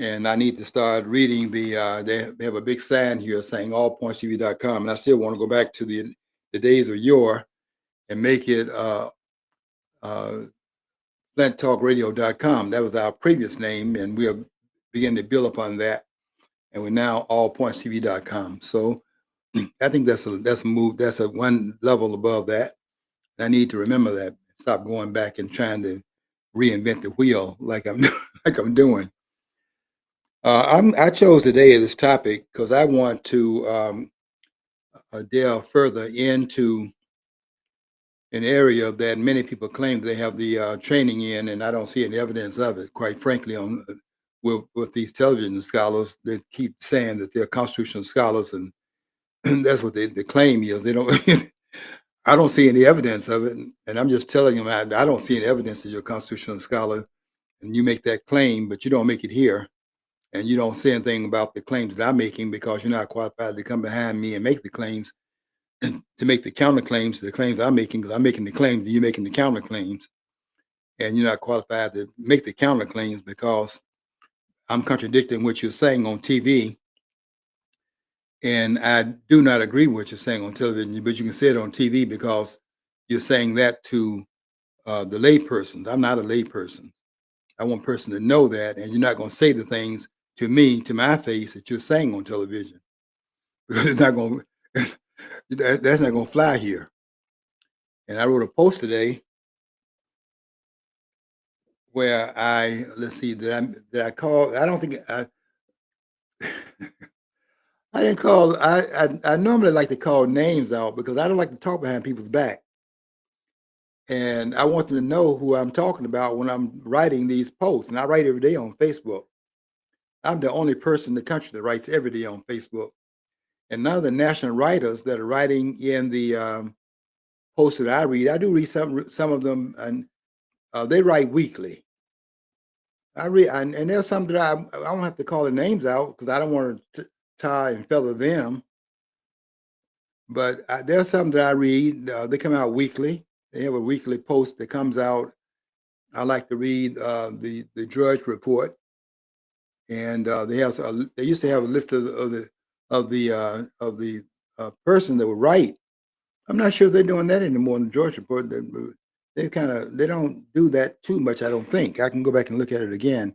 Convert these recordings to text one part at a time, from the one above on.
and I need to start reading they have a big sign here saying allpointstv.com, and I still want to go back to the days of yore and make it uh, flinttalkradio.com. That was our previous name, and we are beginning to build upon that, and we're now allpointstv.com. So I think that's a move. That's a one level above that. I need to remember that. Stop going back and trying to reinvent the wheel like I'm like I'm doing. I chose today this topic because I want to delve further into an area that many people claim they have the training in, and I don't see any evidence of it. Quite frankly, on with these television scholars, they keep saying that they're constitutional scholars, and that's what the claim is. They don't. I don't see any evidence of it, and I'm just telling them I don't see any evidence that you're a constitutional scholar, and you make that claim, but you don't make it here, and you don't say anything about the claims that I'm making because you're not qualified to come behind me and make the claims and to make the counterclaims to the claims I'm making, because I'm making the claims and you're making the counterclaims, and you're not qualified to make the counterclaims because I'm contradicting what you're saying on TV, and I do not agree with what you're saying on television, but you can say it on TV because you're saying that to the layperson. I'm not a layperson. I want a person to know that, and you're not going to say the things to me, to my face, that you're saying on television. Because it's not going that's not going to fly here. And I wrote a post today where let's see, did I call? I don't think I didn't call. I normally like to call names out because I don't like to talk behind people's back, and I want them to know who I'm talking about when I'm writing these posts. And I write every day on Facebook. I'm the only person in the country that writes every day on Facebook, and none of the national writers that are writing in the posts that I read. I do read some of them, and they write weekly. I read, and there's some that I don't have to call the names out because I don't want to tie and feather them. But there's some that I read. They come out weekly. They have a weekly post that comes out. I like to read the Drudge Report, and they used to have a list of the person that would write. I'm not sure if they're doing that anymore in the Drudge Report. They don't do that too much. I don't think. I can go back and look at it again,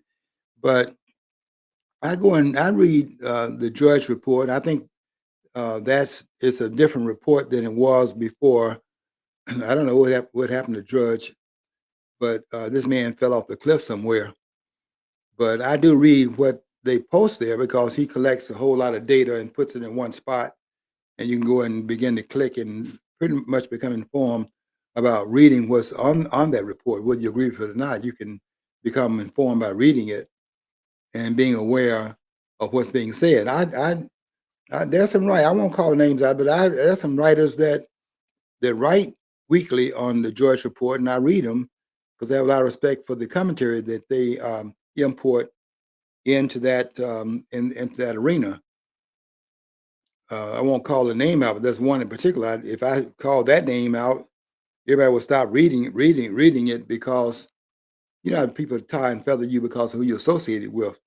but I go and I read the Drudge Report. I think it's a different report than it was before. I don't know what happened to Drudge, but this man fell off the cliff somewhere. But I do read what they post there because he collects a whole lot of data and puts it in one spot, and you can go and begin to click and pretty much become informed about reading what's on that report. Whether you agree with it or not, you can become informed by reading it and being aware of what's being said. There's some I won't call names out, but there's some writers that write weekly on the Drudge Report, and I read them because I have a lot of respect for the commentary that they import into that into that arena. I won't call the name out, but there's one in particular. If I call that name out, everybody will stop reading it because people tie and feather you because of who you're associated with.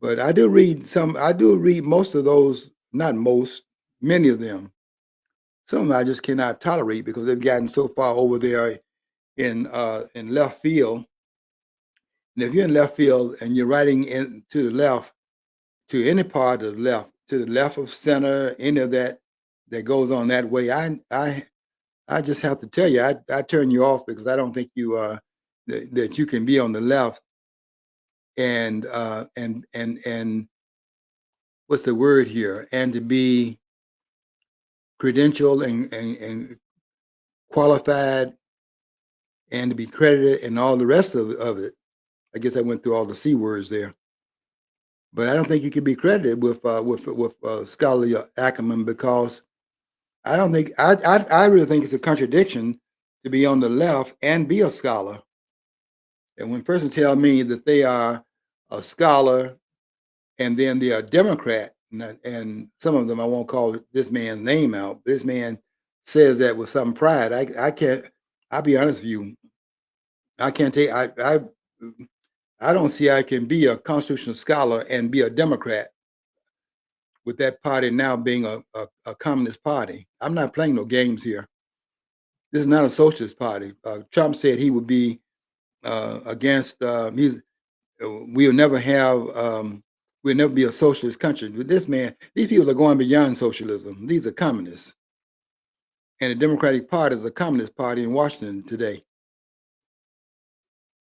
But I do read some. I do read most of those. Not most, many of them. Some of them I just cannot tolerate because they've gotten so far over there in left field. And if you're in left field and you're writing in to the left, to any part of the left, to the left of center, any of that goes on that way, I just have to tell you, I turn you off because I don't think that you can be on the left and what's the word here? And to be credentialed and qualified and to be credited and all the rest of it. I guess I went through all the C words there, but I don't think you can be credited with scholarly acumen because I don't think I really think it's a contradiction to be on the left and be a scholar. And when a person tells me that they are a scholar and then they are a Democrat, and some of them I won't call this man's name out. This man says that with some pride. I can't. I'll be honest with you. I can't take. I don't see I can be a constitutional scholar and be a Democrat with that party now being a communist party. I'm not playing no games here. This is not a socialist party. Trump said he would be against. We'll never have. We'll never be a socialist country. But this man, these people are going beyond socialism. These are communists, and the Democratic Party is a communist party in Washington today.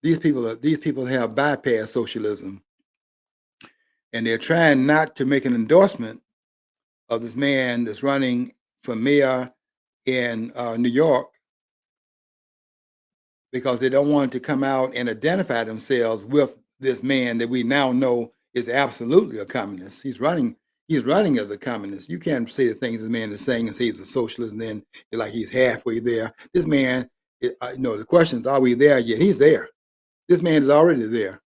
These people have bypassed socialism, and they're trying not to make an endorsement of this man that's running for mayor in New York because they don't want to come out and identify themselves with this man that we now know is absolutely a communist. He's running as a communist. You can't say the things this man is saying and say he's a socialist and then you're like he's halfway there. This man, the question is, are we there yet? He's there. This man is already there.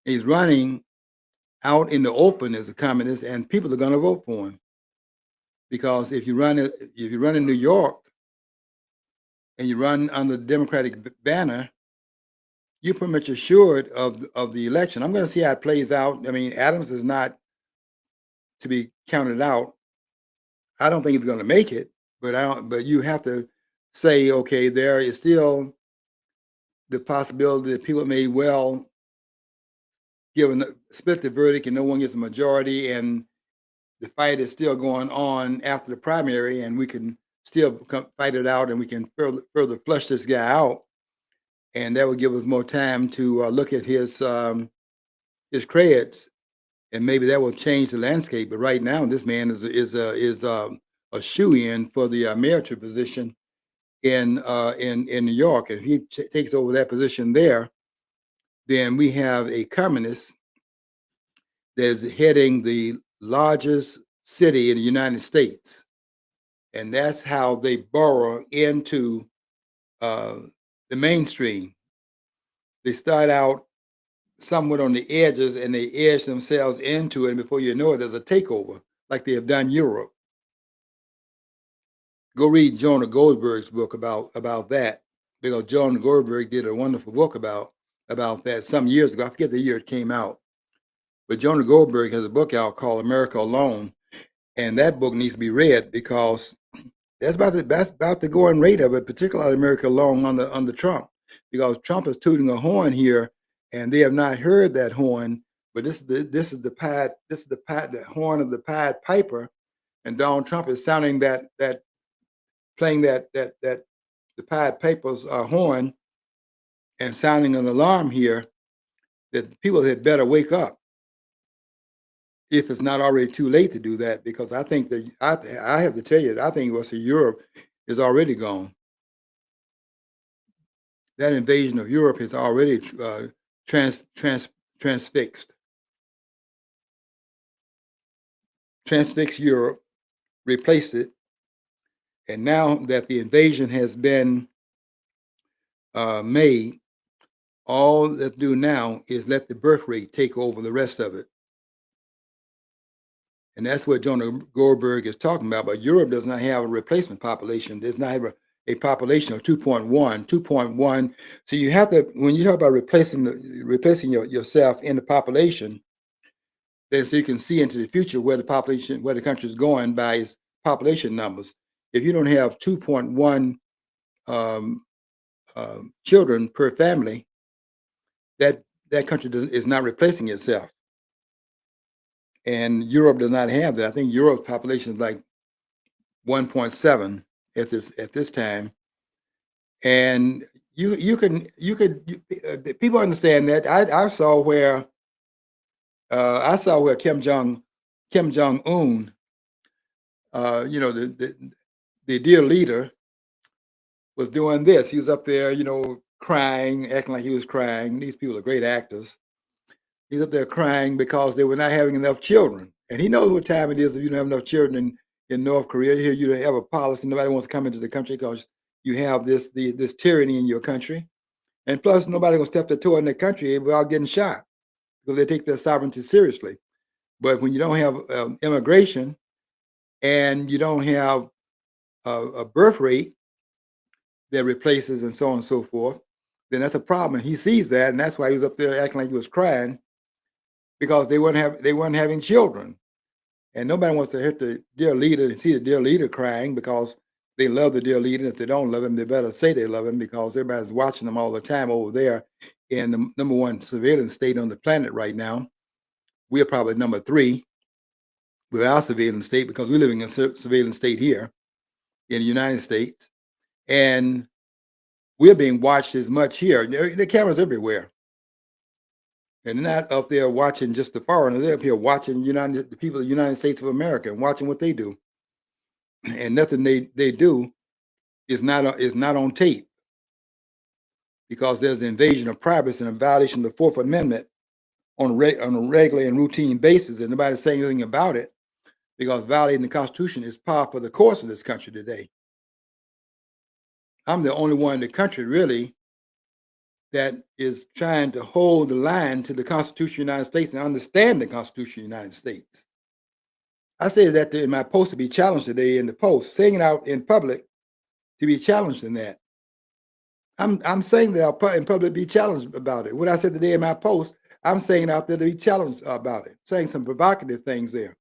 He's running out in the open as a communist, and people are going to vote for him. Because if you run in New York and you run under the Democratic banner, you're pretty much assured of the election. I'm going to see how it plays out. I mean, Adams is not to be counted out. I don't think he's going to make it, but you have to say, okay, there is still the possibility that people may well split the verdict and no one gets a majority, and the fight is still going on after the primary, and we can still fight it out, and we can further flush this guy out, and that would give us more time to look at his credits, and maybe that will change the landscape. But right now, this man is a shoe-in for the mayoralty position in New York, and if he takes over that position there, then we have a communist that is heading the largest city in the United States. And that's how they burrow into the mainstream. They start out somewhat on the edges and they edge themselves into it. And before you know it, there's a takeover, like they have done Europe. Go read Jonah Goldberg's book about that, because Jonah Goldberg did a wonderful book about that some years ago. I forget the year it came out. But Jonah Goldberg has a book out called America Alone. And that book needs to be read because that's about the going rate of it, particularly America Alone under Trump, because Trump is tooting a horn here, and they have not heard that horn. But this is the horn of the Pied Piper, and Donald Trump is sounding playing the Pied Piper's horn, and sounding an alarm here that people had better wake up, if it's not already too late to do that, because I think that I have to tell you, I think Western Europe is already gone. That invasion of Europe has already transfixed Europe, replaced it, and now that the invasion has been made, all that to do now is let the birth rate take over the rest of it. And that's what Jonah Goldberg is talking about. But Europe does not have a replacement population. Does not have a population of 2.1. So you have to, when you talk about replacing yourself in the population, then so you can see into the future where the country is going by its population numbers. If you don't have 2.1 children per family, that country is not replacing itself. And Europe does not have that. I think Europe's population is like 1.7 at this time. And people understand that. I saw where Kim Jong Un, the dear leader, was doing this. He was up there, crying, acting like he was crying. These people are great actors. He's up there crying because they were not having enough children. And he knows what time it is if you don't have enough children in North Korea. Here you don't have a policy. Nobody wants to come into the country because you have this tyranny in your country. And plus, nobody will step their toe in the country without getting shot, because they take their sovereignty seriously. But when you don't have immigration and you don't have a birth rate that replaces and so on and so forth, then that's a problem. And he sees that, and that's why he was up there acting like he was crying because they weren't having children. And nobody wants to hit the dear leader and see the dear leader crying because they love the dear leader. If they don't love him, they better say they love him because everybody's watching them all the time over there in the number one surveillance state on the planet right now. We're probably number three with our surveillance state because we're living in a surveillance state here in the United States. And we're being watched as much here. The cameras everywhere. And they're not up there watching just the foreigners. They're up here watching the people of the United States of America and watching what they do. And nothing they do is not on tape because there's an invasion of privacy and a violation of the Fourth Amendment on a regular and routine basis, and nobody's saying anything about it because violating the Constitution is par for the course in this country today. I'm the only one in the country really that is trying to hold the line to the Constitution of the United States and understand the Constitution of the United States. I say that in my post to be challenged today in the post, saying it out in public to be challenged in that. I'm saying that I'll in public be challenged about it. What I said today in my post, I'm saying out there to be challenged about it, saying some provocative things there.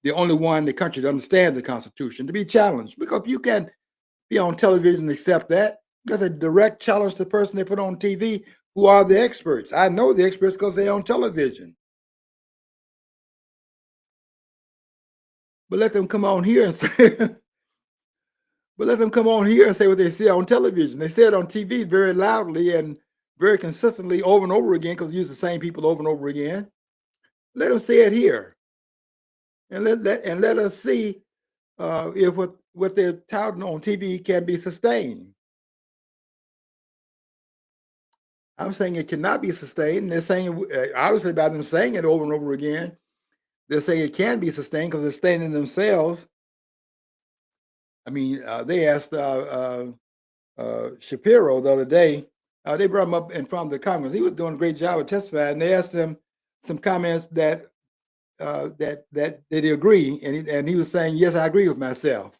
The only one in the country to understand the Constitution, to be challenged, because you can't be on television and accept that. That's a direct challenge to the person they put on TV who are the experts. I know the experts because they're on television. But let them come on here and say, but let them come on here and say what they see on television. They say it on TV very loudly and very consistently over and over again because they use the same people over and over again. Let them say it here, and let us see if what they're touting on TV can be sustained. I'm saying it cannot be sustained. And they're saying, obviously, by them saying it over and over again, they're saying it can be sustained because it's staying in themselves. I mean, they asked Shapiro the other day. They brought him up in front of the Congress. He was doing a great job of testifying. And they asked him some comments that they agree, and he was saying, "Yes, I agree with myself."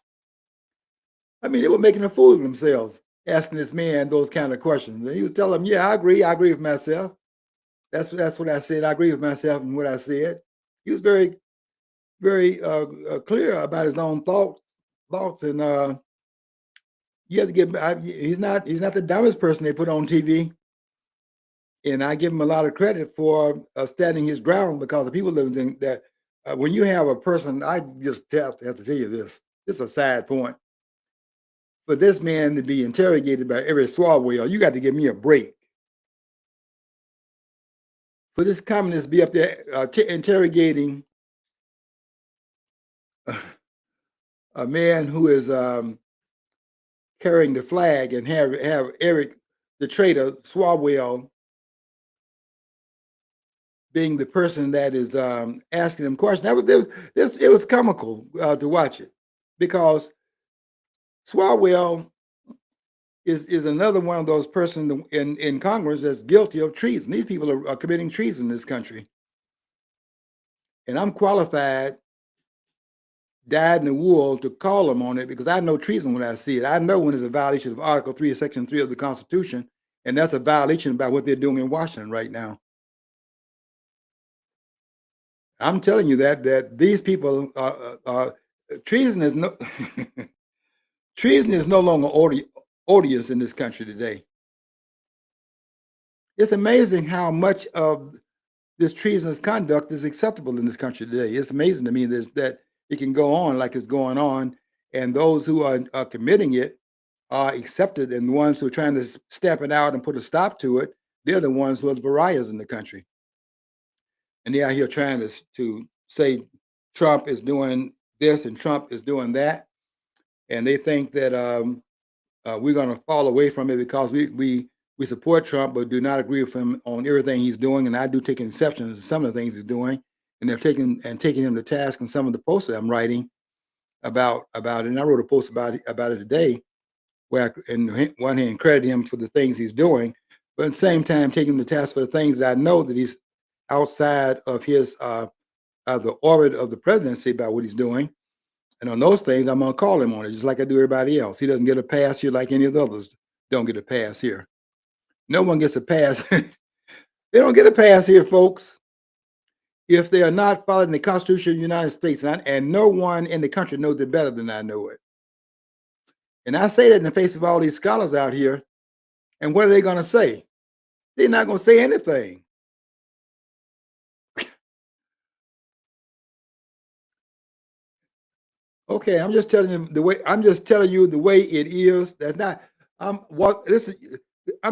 I mean, they were making a fool of themselves asking this man those kind of questions. And he was telling them, "Yeah, I agree with myself. That's what I said. I agree with myself and what I said." He was very, very clear about his own thoughts, and you have to give. He's not the dumbest person they put on TV, and I give him a lot of credit for standing his ground because the people living in that. When you have a person, I just have to tell you this. This is a side point. For this man to be interrogated by every swab whale, you got to give me a break. For this communist to be up there interrogating a man who is carrying the flag and have Eric, the traitor, swab whale, being the person that is asking them questions. It was comical to watch it because Swalwell is another one of those persons in Congress that's guilty of treason. These people are committing treason in this country. And I'm qualified, dyed in the wool, to call them on it because I know treason when I see it. I know when it's a violation of Article 3, Section 3 of the Constitution, and that's a violation about what they're doing in Washington right now. I'm telling you that these people treason is no treason is no longer odious in this country today. It's amazing how much of this treasonous conduct is acceptable in this country today. It's amazing to me that it can go on like it's going on, and those who are committing it are accepted, and the ones who are trying to stamp it out and put a stop to it, they're the ones who are the pariahs in the country. And they're out here trying to say Trump is doing this and Trump is doing that. And they think that we're going to fall away from it because we support Trump, but do not agree with him on everything he's doing. And I do take exception to some of the things he's doing. And they're taking him to task in some of the posts that I'm writing about it. And I wrote a post about it today, where I, in one hand, credit him for the things he's doing, but at the same time, taking him to task for the things that I know that he's outside of his the orbit of the presidency about what he's doing. And on those things, I'm gonna call him on it, just like I do everybody else. He doesn't get a pass here like any of the others don't get a pass here. No one gets a pass. They don't get a pass here, folks, if they are not following the Constitution of the United States. And no one in the country knows it better than I know it. And I say that in the face of all these scholars out here. And what are they going to say? They're not going to say anything. Okay, I'm just telling you the way. I'm just telling you the way it is. That's not. I'm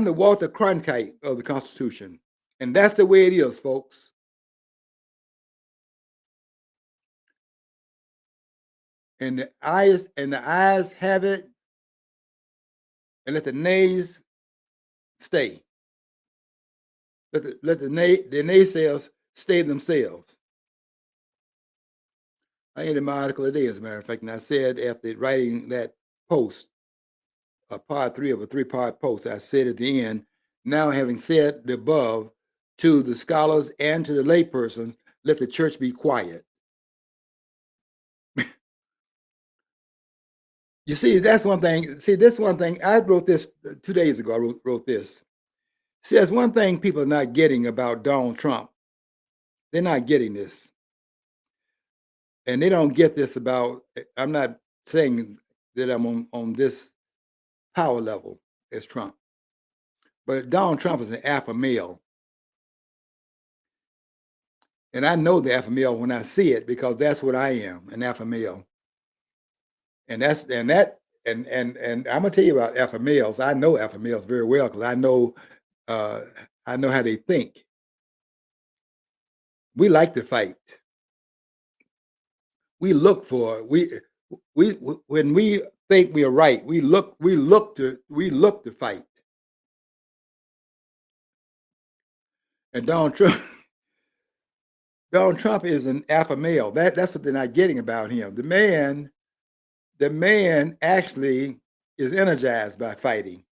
the Walter Cronkite of the Constitution, and that's the way it is, folks. And the eyes have it, and let the nays stay. The naysayers stay themselves. I ended my article today, as a matter of fact, and I said after writing that post, a part 3 of a 3-part post, I said at the end, now having said the above to the scholars and to the laypersons, let the church be quiet. You see, that's one thing. See, this one thing, I wrote this 2 days ago. I wrote this. See, there's one thing people are not getting about Donald Trump. They're not getting this. And they don't get this about, I'm not saying that I'm on this power level as Trump. But Donald Trump is an alpha male. And I know the alpha male when I see it because that's what I am, an alpha male. And I'm gonna tell you about alpha males. I know alpha males very well because uh, I know how they think. We like to fight. We look for we when we think we are right, we look to fight. And Donald Trump is an alpha male. That's what they're not getting about him. The man actually is energized by fighting.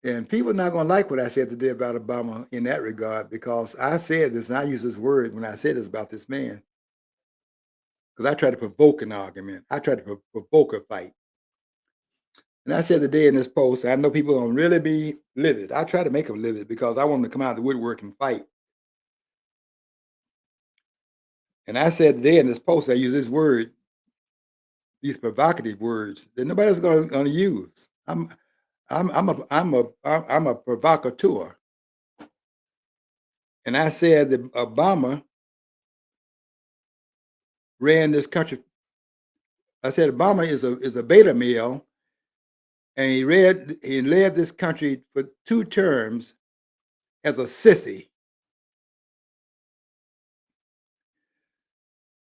And people are not going to like what I said today about Obama in that regard because I said this and I use this word when I said this about this man because I try to provoke an argument. I try to provoke a fight. And I said today in this post, I know people are going to really be livid. I try to make them livid because I want them to come out of the woodwork and fight. And I said today in this post, I use this word, these provocative words that nobody's going to use. I'm a provocateur. And I said that Obama ran this country. I said Obama is a beta male, and he led this country for 2 terms as a sissy.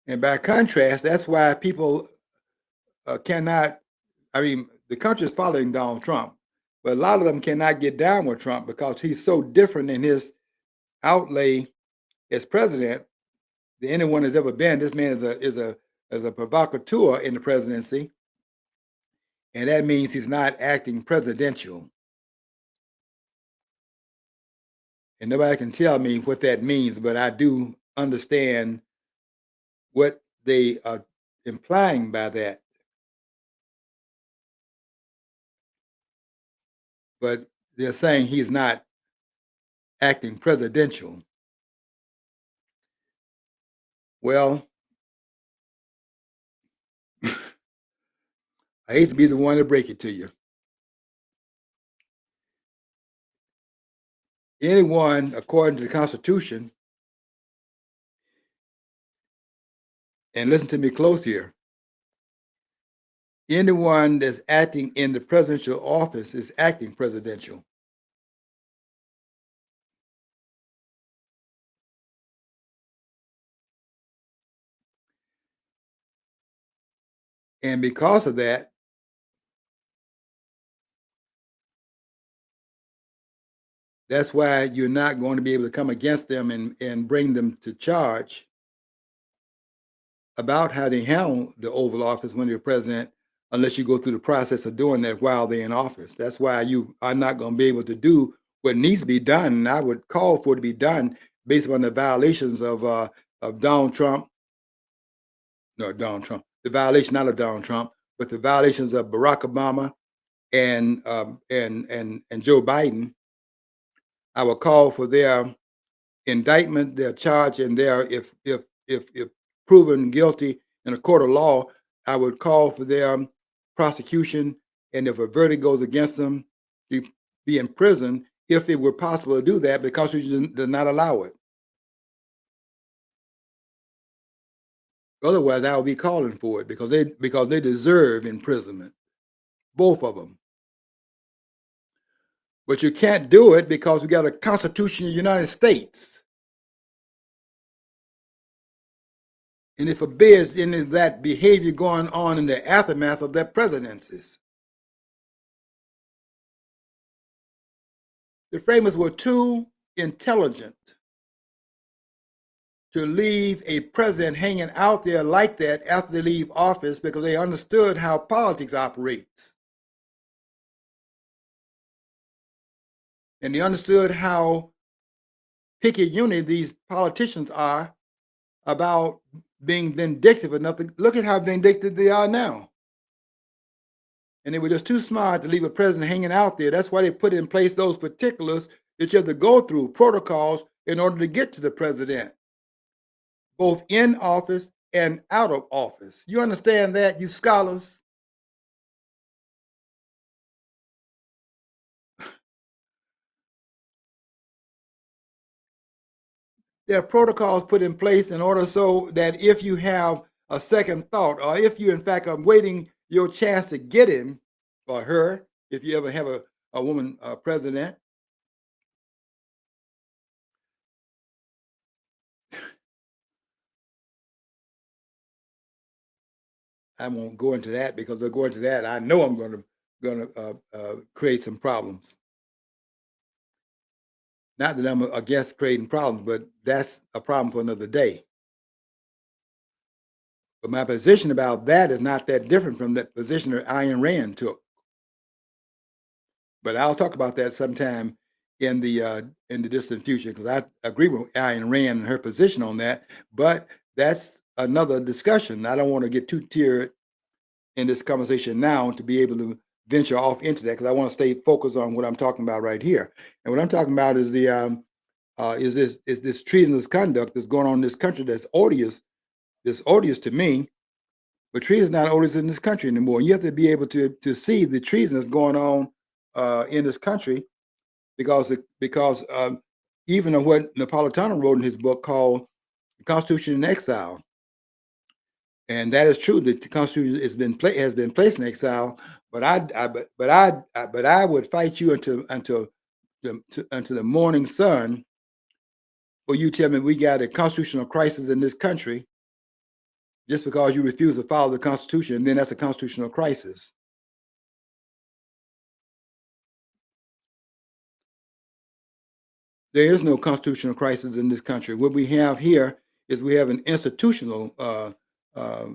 And by contrast, that's why people cannot. I mean, the country is following Donald Trump, but a lot of them cannot get down with Trump because he's so different in his outlay as president than anyone has ever been. This man is a provocateur in the presidency, and that means he's not acting presidential. And nobody can tell me what that means, but I do understand what they are implying by that. But they're saying he's not acting presidential. Well, I hate to be the one to break it to you. Anyone, according to the Constitution, and listen to me close here, anyone that's acting in the presidential office is acting presidential. And because of that, that's why you're not going to be able to come against them and bring them to charge about how they handle the Oval Office when they're president, unless you go through the process of doing that while they're in office. That's why you are not going to be able to do what needs to be done. And I would call for it to be done based on the violations of Donald Trump. No, Donald Trump. The violation not of Donald Trump, but the violations of Barack Obama and Joe Biden, I would call for their indictment, their charge, and their if proven guilty in a court of law, I would call for their prosecution, and if a verdict goes against them, to be in prison if it were possible to do that, because Constitution does not allow it. Otherwise, I would be calling for it because they deserve imprisonment, both of them. But you can't do it because we got a Constitution of the United States. And it forbids any of that behavior going on in the aftermath of their presidencies. The framers were too intelligent to leave a president hanging out there like that after they leave office, because they understood how politics operates. And they understood how picky unity these politicians are about being vindictive enough to look at how vindictive they are now. And they were just too smart to leave a president hanging out there. That's why they put in place those particulars that you have to go through, protocols, in order to get to the president, both in office and out of office. You understand that, you scholars? There are protocols put in place in order so that if you have a second thought, or if you, in fact, are waiting your chance to get him or her, if you ever have a woman president, I won't go into that, because they're going to that, I know I'm going to create some problems. Not that I'm against creating problems, but that's a problem for another day. But my position about that is not that different from that position that Ayn Rand took. But I'll talk about that sometime in the distant future, because I agree with Ayn Rand and her position on that. But that's another discussion. I don't want to get too tiered in this conversation now to be able to venture off into that, because I want to stay focused on what I'm talking about right here. And what I'm talking about is this treasonous conduct that's going on in this country that's odious. That's odious to me. But treason is not odious in this country anymore. You have to be able to see the treason that's going on in this country, because even of what Napolitano wrote in his book called "The Constitution in Exile," and that is true. The Constitution has been placed in exile. But I would fight you until the morning sun for you tell me we got a constitutional crisis in this country just because you refuse to follow the Constitution, and then that's a constitutional crisis. There is no constitutional crisis in this country. What we have here is we have an institutional uh, uh,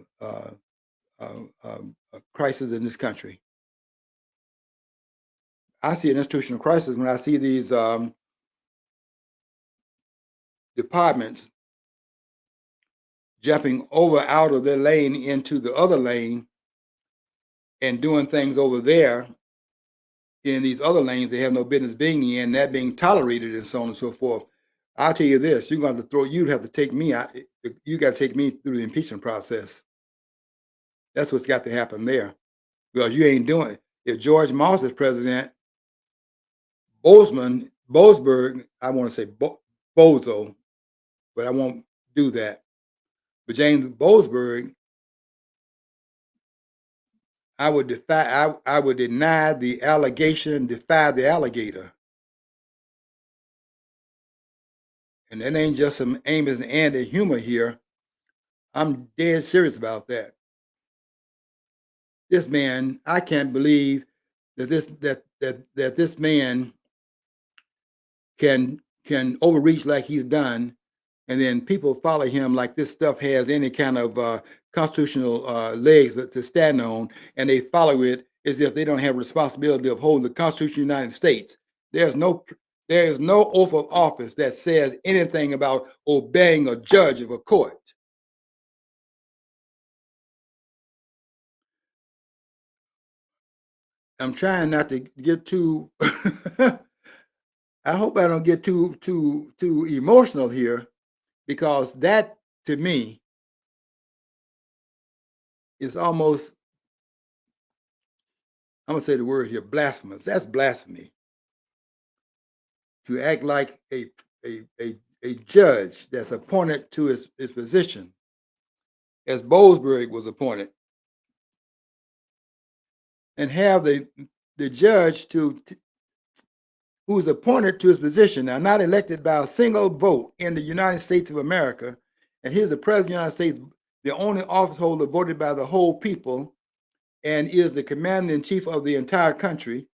crisis in this country. I see an institutional crisis when I see these departments jumping over out of their lane into the other lane and doing things over there in these other lanes they have no business being in, that being tolerated, and so on and so forth. I'll tell you this: you're going to throw. You'd have to take me out. You got to take me through the impeachment process. That's what's got to happen there, because you ain't doing it. If George Moss is president, Boasberg, I want to say Bozo, but I won't do that. But James Boasberg, I would defy. I would deny the allegation, defy the alligator. And that ain't just some Amos and Andy humor here. I'm dead serious about that. This man, I can't believe that this man can overreach like he's done, and then people follow him like this stuff has any kind of constitutional legs to stand on, and they follow it as if they don't have responsibility of holding the Constitution of the United States. There's no there is no oath of office that says anything about obeying a judge of a court. I'm trying not to get too. I hope I don't get too emotional here, because that to me is almost, I'm gonna say the word here, blasphemous. That's blasphemy, to act like a judge that's appointed to his position, as Boasberg was appointed, and have the judge who's appointed to his position, now not elected by a single vote in the United States of America, and here's the president of the United States, the only office holder voted by the whole people, and is the commander in chief of the entire country,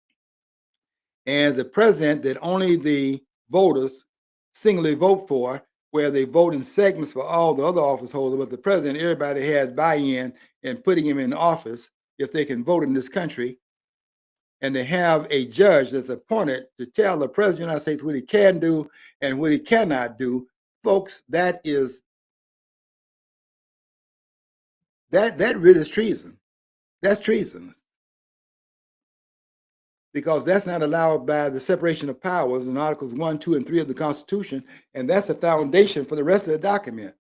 and the president that only the voters singly vote for, where they vote in segments for all the other office holders, but the president, everybody has buy-in in putting him in office if they can vote in this country. And they have a judge that's appointed to tell the president of the United States what he can do and what he cannot do. Folks, that really is treason. That's treason, because that's not allowed by the separation of powers in Articles 1, 2, and 3 of the Constitution, and that's the foundation for the rest of the document.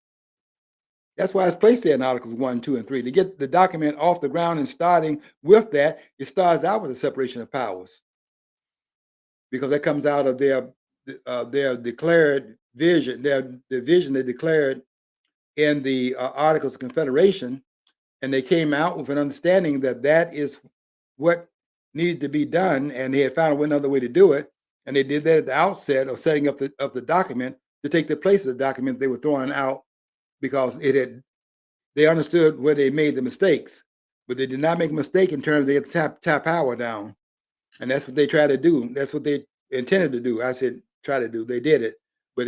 That's why it's placed there in Articles 1, 2, and 3, to get the document off the ground. And starting with that, it starts out with the separation of powers, because that comes out of their declared vision, the vision they declared in the Articles of Confederation, and they came out with an understanding that that is what needed to be done, and they had found another way to do it, and they did that at the outset of setting up the document to take the place of the document they were throwing out, because they understood where they made the mistakes, but they did not make a mistake in terms of they had to tap power down, and that's what they tried to do. That's what they intended to do. I said try to do. They did it, but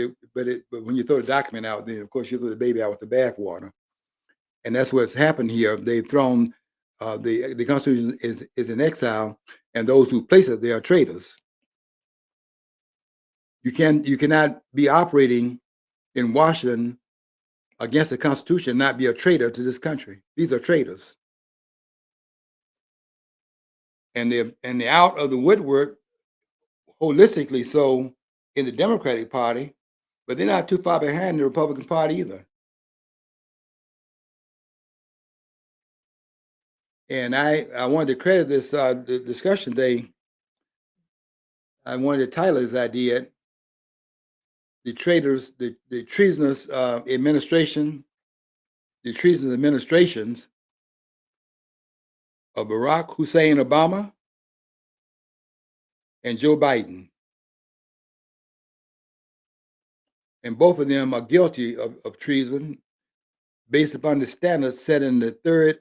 when you throw the document out, then of course you throw the baby out with the bathwater, and that's what's happened here. They've thrown the Constitution is in exile, and those who place it there are traitors. You cannot be operating in Washington against the Constitution and not be a traitor to this country. These are traitors, and they're out of the woodwork holistically. So in the Democratic Party, but they're not too far behind the Republican Party either. And I wanted to credit this the discussion day. I wanted to title this idea the traitors, the treasonous administration, the treasonous administrations of Barack Hussein Obama and Joe Biden. And both of them are guilty of treason based upon the standards set in the third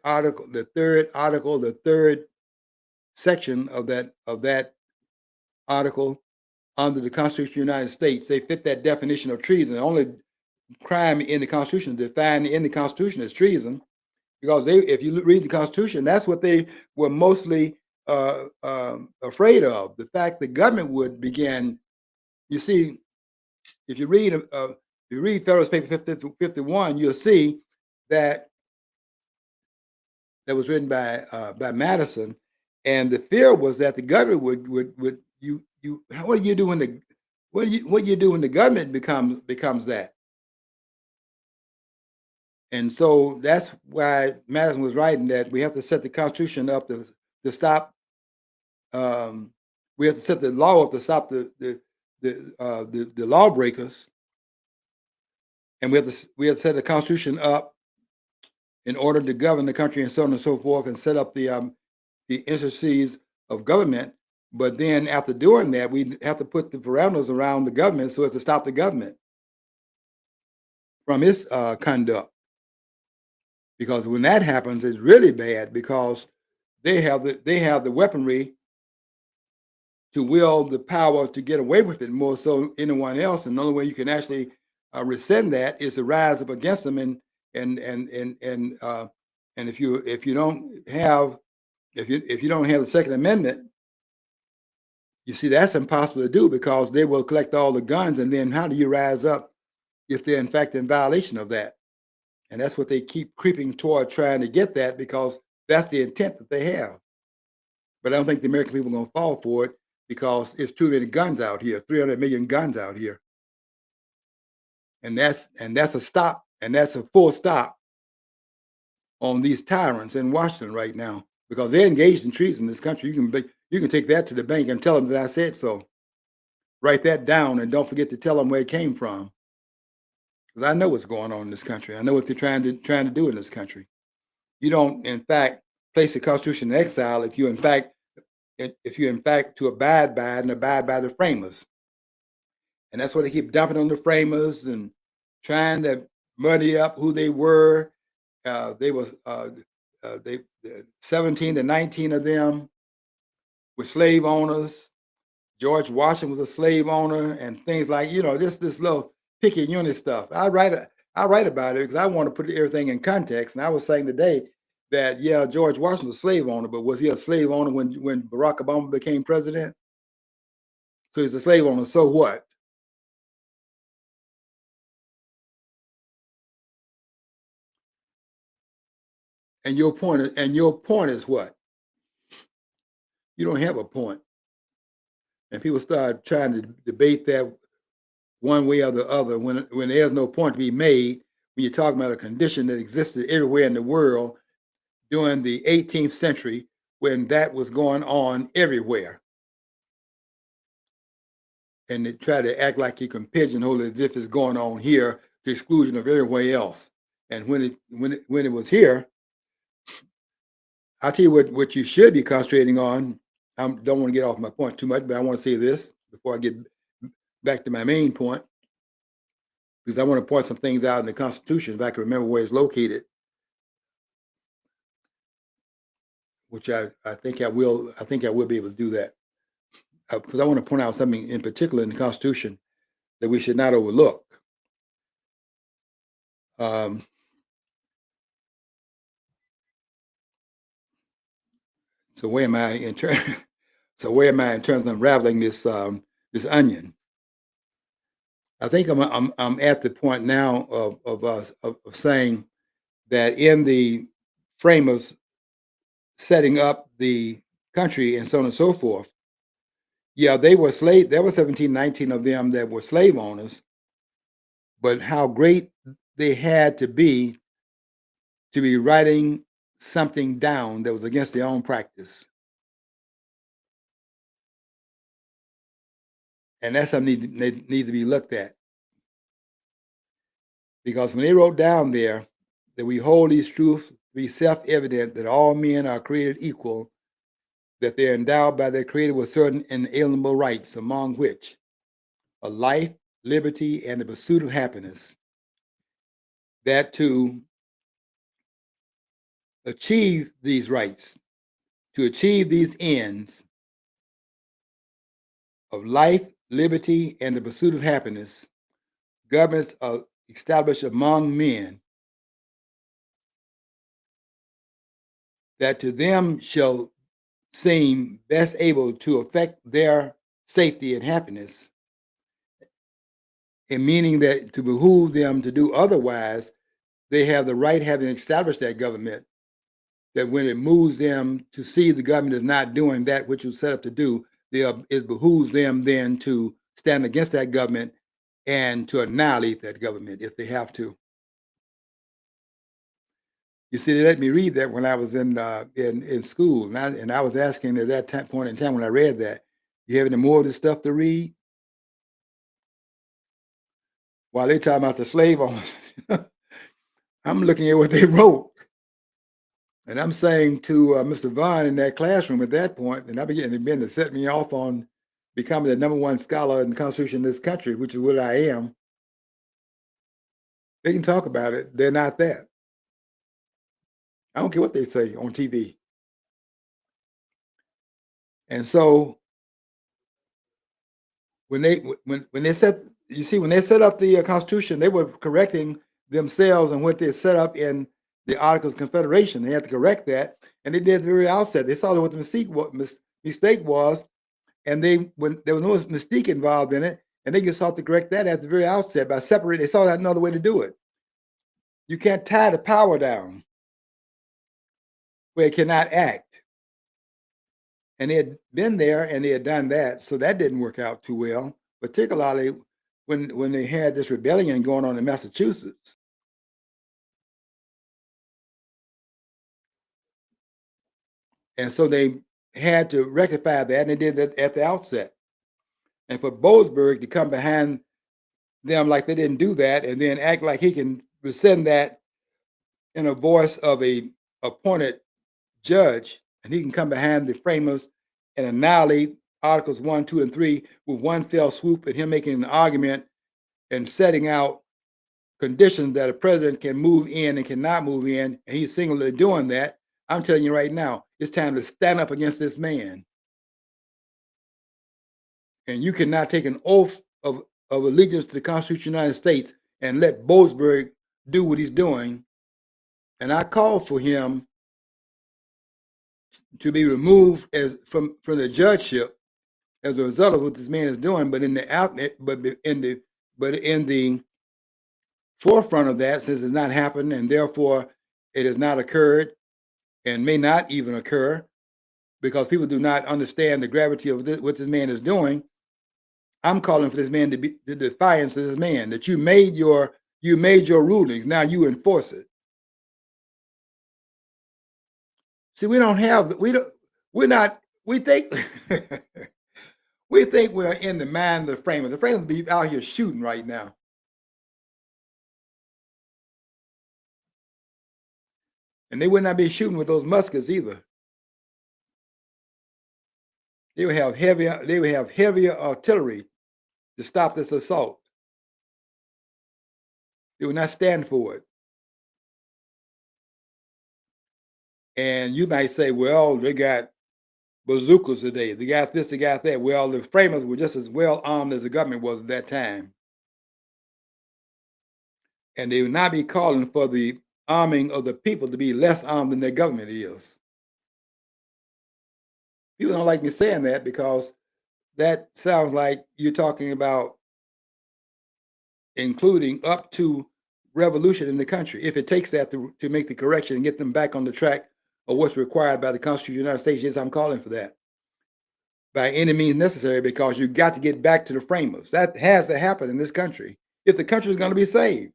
section of that article under the Constitution of the United States. They fit that definition of treason. The only crime in the Constitution defined in the Constitution is treason, because if you read the Constitution, that's what they were mostly afraid of. The fact the government would begin. You see, if you read Federalist Paper 51, you'll see that was written by Madison, and the fear was that the government would what do you do when the government becomes that? And so that's why Madison was writing that we have to set the Constitution up to stop. We have to set the law up to stop the lawbreakers, and we have to set the Constitution up in order to govern the country, and so on and so forth, and set up the intricacies of government. But then after doing that, we have to put the parameters around the government so as to stop the government from its conduct. Because when that happens, it's really bad, because they have the weaponry to wield the power to get away with it more so anyone else. And the only way you can actually rescind that is to rise up against them, and if you don't have the Second Amendment, you see that's impossible to do, because they will collect all the guns, and then how do you rise up if they're in fact in violation of that? And that's what they keep creeping toward, trying to get that, because that's the intent that they have. But I don't think the American people are going to fall for it because it's too many guns out here, 300 million guns out here. And that's a stop, and that's a full stop on these tyrants in Washington right now because they're engaged in treason in this country. You can take that to the bank and tell them that I said so. Write that down and don't forget to tell them where it came from. Because I know what's going on in this country. I know what they're trying to do in this country. You don't, in fact, place the Constitution in exile if you, in fact, to abide by it and abide by the framers. And that's what they keep dumping on the framers and trying to muddy up who they were. They was 17 to 19 of them were slave owners. George Washington was a slave owner, and things like this little picky unit stuff. I write about it because I want to put everything in context. And I was saying today that George Washington was a slave owner, but was he a slave owner when Barack Obama became president? So he's a slave owner. So what? And your point is what? You don't have a point. And people start trying to debate that one way or the other when there's no point to be made when you're talking about a condition that existed everywhere in the world during the 18th century when that was going on everywhere. And they try to act like you can pigeonhole it as if it's going on here to the exclusion of everywhere else. And when it was here, I'll tell you what you should be concentrating on. I don't want to get off my point too much, but I want to say this before I get back to my main point, because I want to point some things out in the Constitution if I can remember where it's located, which I think I will. I think I will be able to do that because I want to point out something in particular in the Constitution that we should not overlook. So where am I in terms? So where am I in terms of unraveling this this onion? I think I'm at the point now of saying that in the framers setting up the country and so on and so forth, they were slave. There were 17, 19 of them that were slave owners, but how great they had to be writing something down that was against their own practice. And that's something that needs to be looked at. Because when they wrote down there that we hold these truths to be self-evident that all men are created equal, that they're endowed by their Creator with certain inalienable rights, among which are life, liberty, and the pursuit of happiness, that to achieve these rights, to achieve these ends of life, liberty, and the pursuit of happiness, governments are established among men, that to them shall seem best able to affect their safety and happiness, in meaning that to behoove them to do otherwise, they have the right, having established that government, that when it moves them to see the government is not doing that which was set up to do, it behooves them then to stand against that government and to annihilate that government if they have to. You see, they let me read that when I was in school, and I was asking at that point in time when I read that, you have any more of this stuff to read? While they talking about the slave owners, I'm looking at what they wrote, and I'm saying to Mr. Vaughn in that classroom at that point, and I began to set me off on becoming the number one scholar in the Constitution of this country, which is what I am. They can talk about it; they're not that. I don't care what they say on TV. And so when they set when they set up the Constitution, they were correcting themselves and what they set up in the Articles of Confederation. They had to correct that, and they did at the very outset. They saw what the mistake was, and when there was no mistake involved in it, and they just sought to correct that at the very outset by separating. They saw that another way to do it. You can't tie the power down where it cannot act. and they had been there and they had done that, so that didn't work out too well. Particularly when they had this rebellion going on in Massachusetts, and so they had to rectify that, and they did that at the outset. And for Boasberg to come behind them like they didn't do that, and then act like he can rescind that in a voice of a appointed judge, and he can come behind the framers and annihilate Articles 1, 2, and 3 with one fell swoop, and him making an argument and setting out conditions that a president can move in and cannot move in, and he's singularly doing that. I'm telling you right now, it's time to stand up against this man. And you cannot take an oath of allegiance to the Constitution of the United States and let Boasberg do what he's doing. And I call for him to be removed from the judgeship as a result of what this man is doing. But in the forefront of that, since it's not happened and therefore it has not occurred and may not even occur because people do not understand the gravity of what this man is doing, I'm calling for this man to be the defiance of this man, that you made your rulings, now you enforce it. See, we think we think we're in the mind of the framers. The framers be out here shooting right now. And they would not be shooting with those muskets either. They would have heavier artillery to stop this assault. They would not stand for it. And you might say, well, they got bazookas today. They got this, they got that. Well, the framers were just as well armed as the government was at that time. And they would not be calling for the arming of the people to be less armed than their government is. People don't like me saying that because that sounds like you're talking about including up to revolution in the country. If it takes that to make the correction and get them back on the track of what's required by the Constitution of the United States, yes, I'm calling for that by any means necessary, because you got to get back to the framers. That has to happen in this country if the country is going to be saved.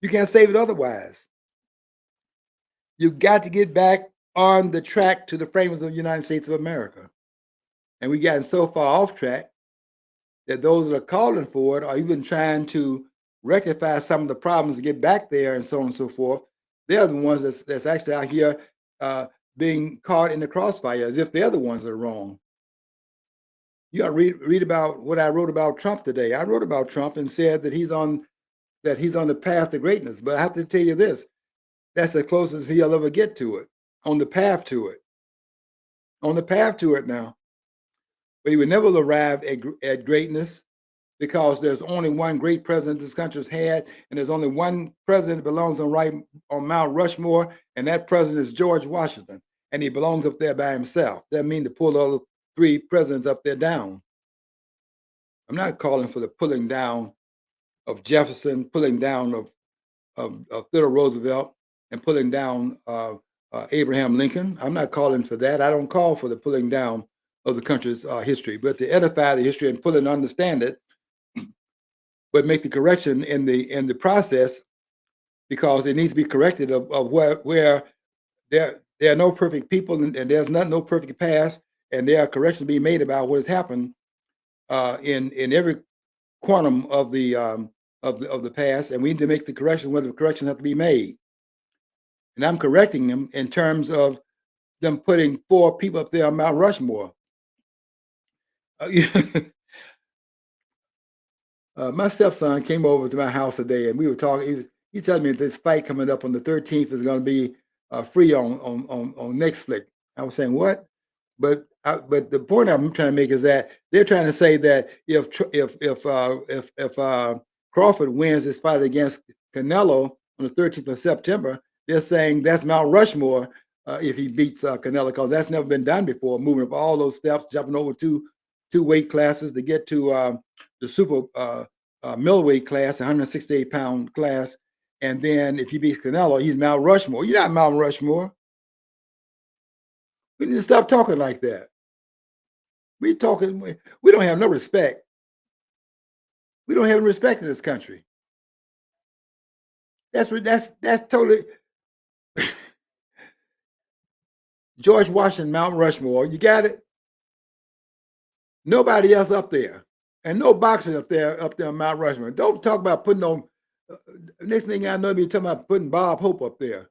You can't save it otherwise. You've got to get back on the track to the framers of the United States of America. And we've gotten so far off track that those that are calling for it are even trying to rectify some of the problems to get back there and so on and so forth. They're the ones that's actually out here being caught in the crossfire as if they're the ones that are wrong. You got to read about what I wrote about Trump today. I wrote about Trump and said that he's on the path to greatness. But I have to tell you this, that's the closest he'll ever get to it, on the path to it. On the path to it now. But he would never arrive at greatness because there's only one great president this country's had, and there's only one president that belongs on Mount Rushmore, and that president is George Washington, and he belongs up there by himself. That means to pull all the three presidents up there down. I'm not calling for the pulling down of Jefferson, pulling down of Theodore Roosevelt, and pulling down Abraham Lincoln. I'm not calling for that. I don't call for the pulling down of the country's history, but to edify the history and pull it and understand it, but make the correction in the process, because it needs to be corrected of where there are no perfect people and there's no perfect past, and there are corrections being made about what has happened in every quantum of the past, and we need to make the corrections where the corrections have to be made. And I'm correcting them in terms of them putting 4 people up there on Mount Rushmore. My stepson came over to my house today, and we were talking. He told me this fight coming up on the 13th is going to be free on Netflix. I was saying what? But the point I'm trying to make is that they're trying to say that if Crawford wins this fight against Canelo on the 13th of September, they're saying that's Mount Rushmore if he beats Canelo, because that's never been done before. Moving up all those steps, jumping over two weight classes to get to the super middleweight class, 168-pound class, and then if he beats Canelo, he's Mount Rushmore. You're not Mount Rushmore. We need to stop talking like that. We talking. We don't have no respect. We don't have respect in this country. That's totally George Washington, Mount Rushmore. You got it. Nobody else up there, and no boxing up there on Mount Rushmore. Don't talk about putting on. Next thing I know, be talking about putting Bob Hope up there,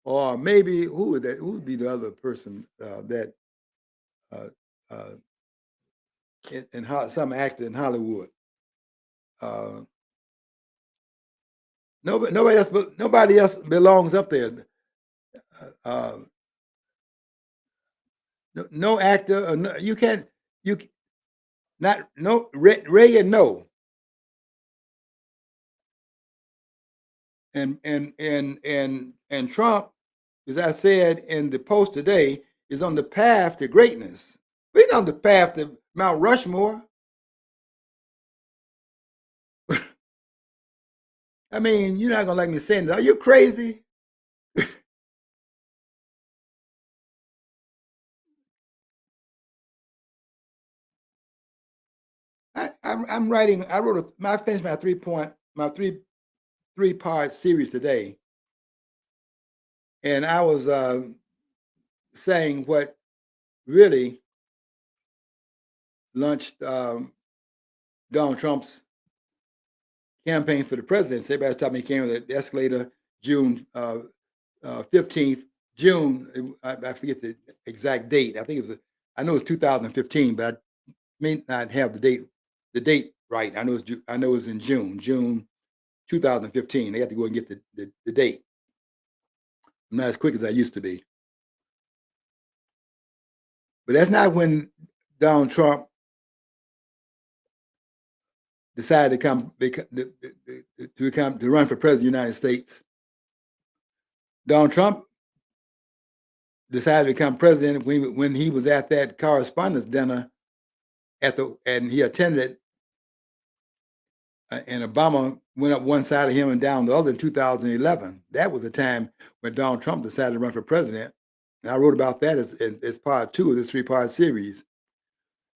or maybe who would that? Who would be the other person that uh, uh, some actor in Hollywood? Uh, nobody else belongs up there. Uh, no actor. No, you can't. You not no Reagan. No, and Trump, as I said in the post today, is on the path to greatness. We're not on the path to Mount Rushmore. I mean, you're not gonna like me saying that. Are you crazy? I'm writing. I finished my three part series today, and I was saying what really launched Donald Trump's campaign for the presidency. Everybody's talking he came with the escalator June 15th. June, I forget the exact date. I think I know it's 2015, but I may not have the date right. I know it's in June 2015. They have to go and get the date. I'm not as quick as I used to be. But that's not when Donald Trump decided to run for president of the United States. Donald Trump decided to become president when he was at that correspondence dinner and he attended it, and Obama went up one side of him and down the other in 2011. That was the time when Donald Trump decided to run for president. And I wrote about that as part two of this three-part series.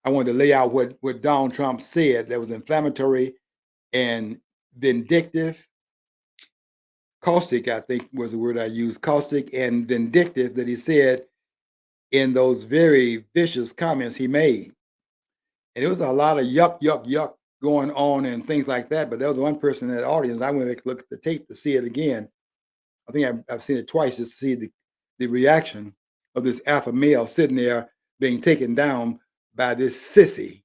I wanted to lay out what Donald Trump said that was inflammatory and vindictive, caustic, I think was the word I used, caustic and vindictive that he said in those very vicious comments he made. And there was a lot of yuck, yuck, yuck going on and things like that. But there was one person in that audience. I went to look at the tape to see it again. I think I've seen it twice just to see the reaction of this alpha male sitting there being taken down by this sissy.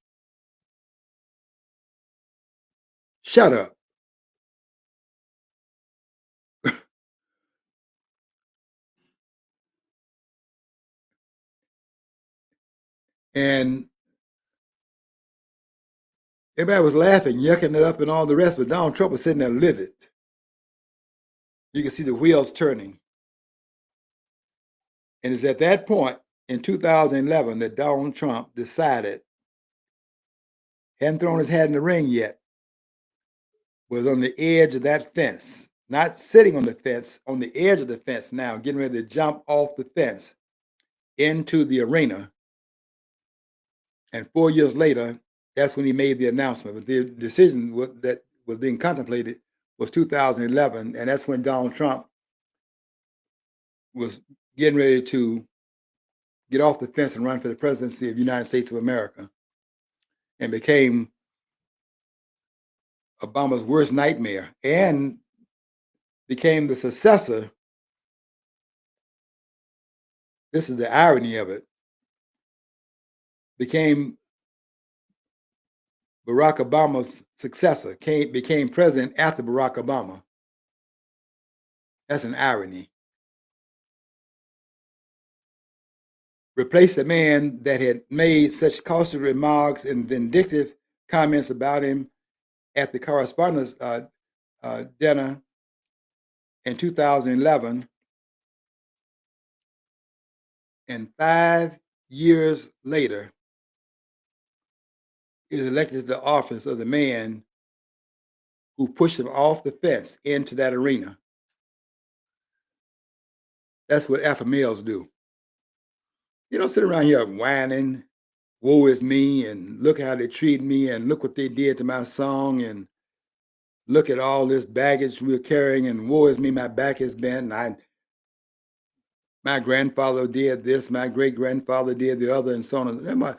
Shut up. And everybody was laughing, yucking it up, and all the rest. But Donald Trump was sitting there livid. You can see the wheels turning. And it's at that point in 2011 that Donald Trump decided, hadn't thrown his hat in the ring yet, was on the edge of that fence, not sitting on the fence, on the edge of the fence now, getting ready to jump off the fence into the arena. And 4 years later, that's when he made the announcement. But the decision that was being contemplated was 2011, and that's when Donald Trump was getting ready to get off the fence and run for the presidency of the United States of America, and became Obama's worst nightmare, and became the successor. This is the irony of it. Became Barack Obama's successor, became president after Barack Obama. That's an irony. Replaced a man that had made such caustic remarks and vindictive comments about him at the correspondence dinner in 2011. And 5 years later, he was elected to the office of the man who pushed him off the fence into that arena. That's what alpha males do. You don't sit around here whining woe is me, and look how they treat me, and look what they did to my song, and look at all this baggage we're carrying, and woe is me, my back is bent, and my grandfather did this, my great grandfather did the other, and so on.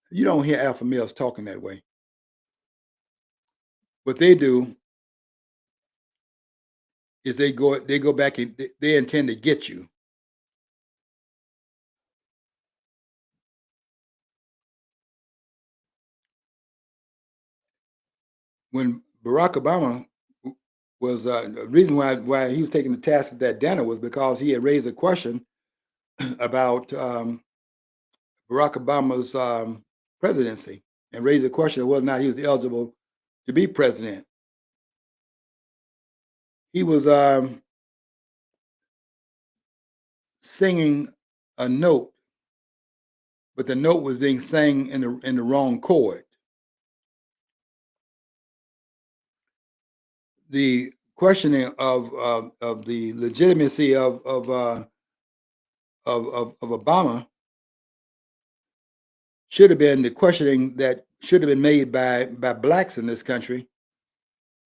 You don't hear alpha males talking that way. What they do is they go back and they intend to get you. When Barack Obama was the reason why he was taking the task at that dinner was because he had raised a question about Barack Obama's presidency and raised the question of whether or not he was eligible to be president. He was singing a note, but the note was being sang in the wrong chord. The questioning of the legitimacy of Obama should have been the questioning that should have been made by blacks in this country,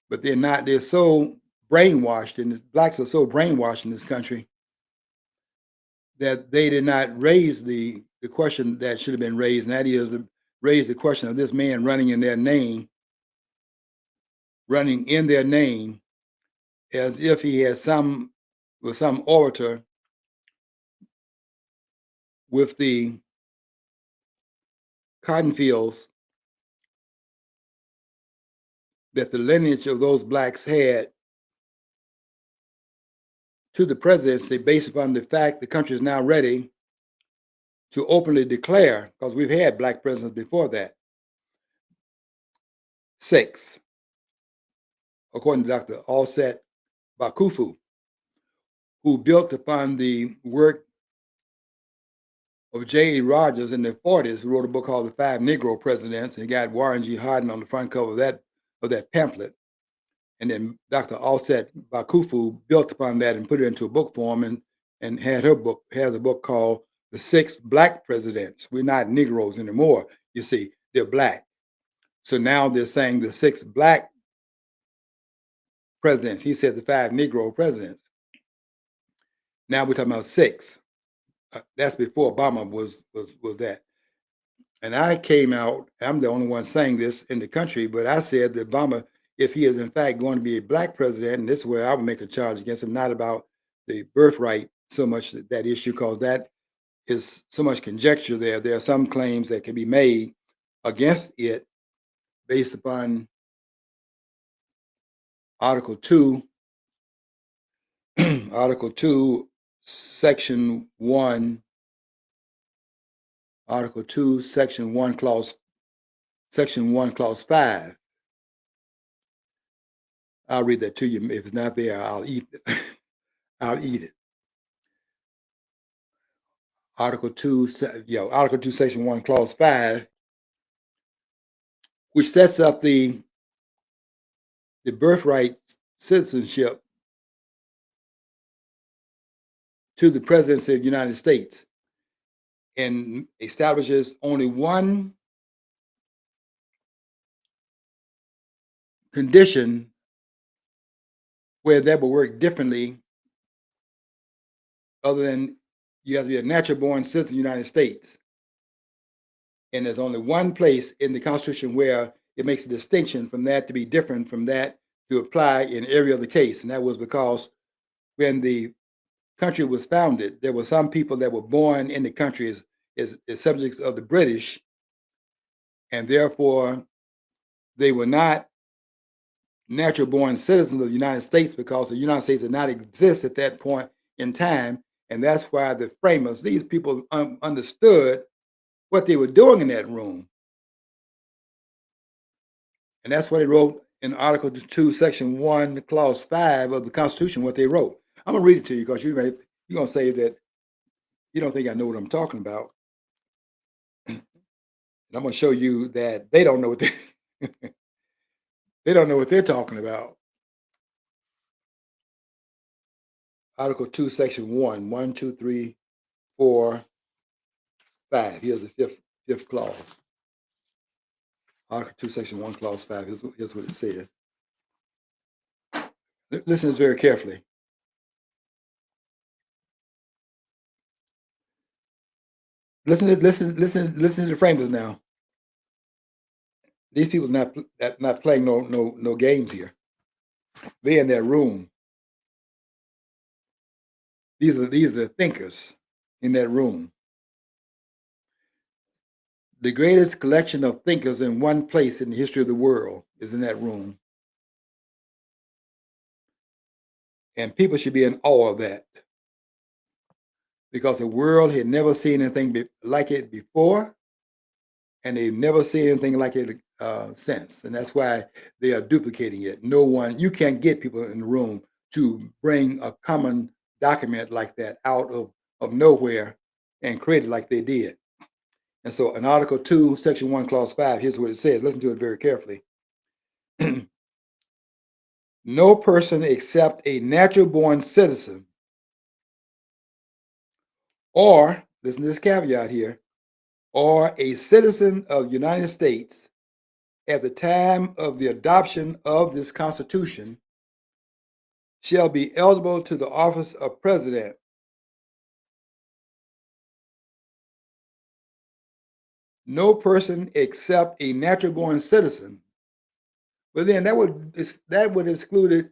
but they're not. They're so brainwashed, and blacks are so brainwashed in this country that they did not raise the question that should have been raised, and that is to raise the question of this man running in their name, as if he has some orator with the cotton fields that the lineage of those blacks had to the presidency, based upon the fact the country is now ready to openly declare, because we've had black presidents before that, 6, according to Dr. Alset Bakufu, who built upon the work of J.E. Rogers in the 40s, who wrote a book called The Five Negro Presidents, and he got Warren G. Harding on the front cover of that pamphlet. And then Dr. Alset Bakufu built upon that and put it into a book form, and has a book called The Six Black Presidents. We're not Negroes anymore. You see, they're black. So now they're saying the 6 black presidents. He said the 5 Negro presidents. Now we're talking about 6. That's before Obama was that. And I came out, I'm the only one saying this in the country, but I said that Obama, if he is in fact going to be a black president, and this is where I would make a charge against him, not about the birthright so much that issue, because that is so much conjecture there. There are some claims that can be made against it based upon Article 2, Article 2, Section 1, Article 2, Section 1, Clause 5. I'll read that to you. If it's not there, I'll eat it. I'll eat it. Article 2, Article 2, Section 1, Clause 5, which sets up the birthright citizenship to the presidency of the United States, and establishes only one condition where that will work differently, other than you have to be a natural born citizen of the United States. And there's only one place in the Constitution where it makes a distinction from that to be different from that to apply in every other case. And that was because when the country was founded, there were some people that were born in the country as subjects of the British, and therefore they were not natural born citizens of the United States, because the United States did not exist at that point in time. And that's why the framers, these people understood what they were doing in that room. And that's what they wrote in Article 2, Section 1, Clause 5 of the Constitution, what they wrote. I'm going to read it to you, because you're going to say that you don't think I know what I'm talking about. And I'm going to show you that they don't know what they don't know what they're talking about. Article 2, Section 1, 1, 2, 3, 4, 5. Here's the fifth clause. Article 2, Section 1, Clause 5. Here's what it says. Listen very carefully. Listen to the framers now. These people not playing no games here. They're in their room. These are thinkers in that room. The greatest collection of thinkers in one place in the history of the world is in that room. And people should be in awe of that, because the world had never seen anything like it before, and they've never seen anything like it since. And that's why they are duplicating it. You can't get people in the room to bring a common document like that out of nowhere and create it like they did. And so in Article 2, Section 1, Clause 5, here's what it says. Listen to it very carefully. No person except a natural-born citizen, or, listen to this caveat here, or a citizen of the United States at the time of the adoption of this Constitution shall be eligible to the office of president. No person except a natural-born citizen. But then that would exclude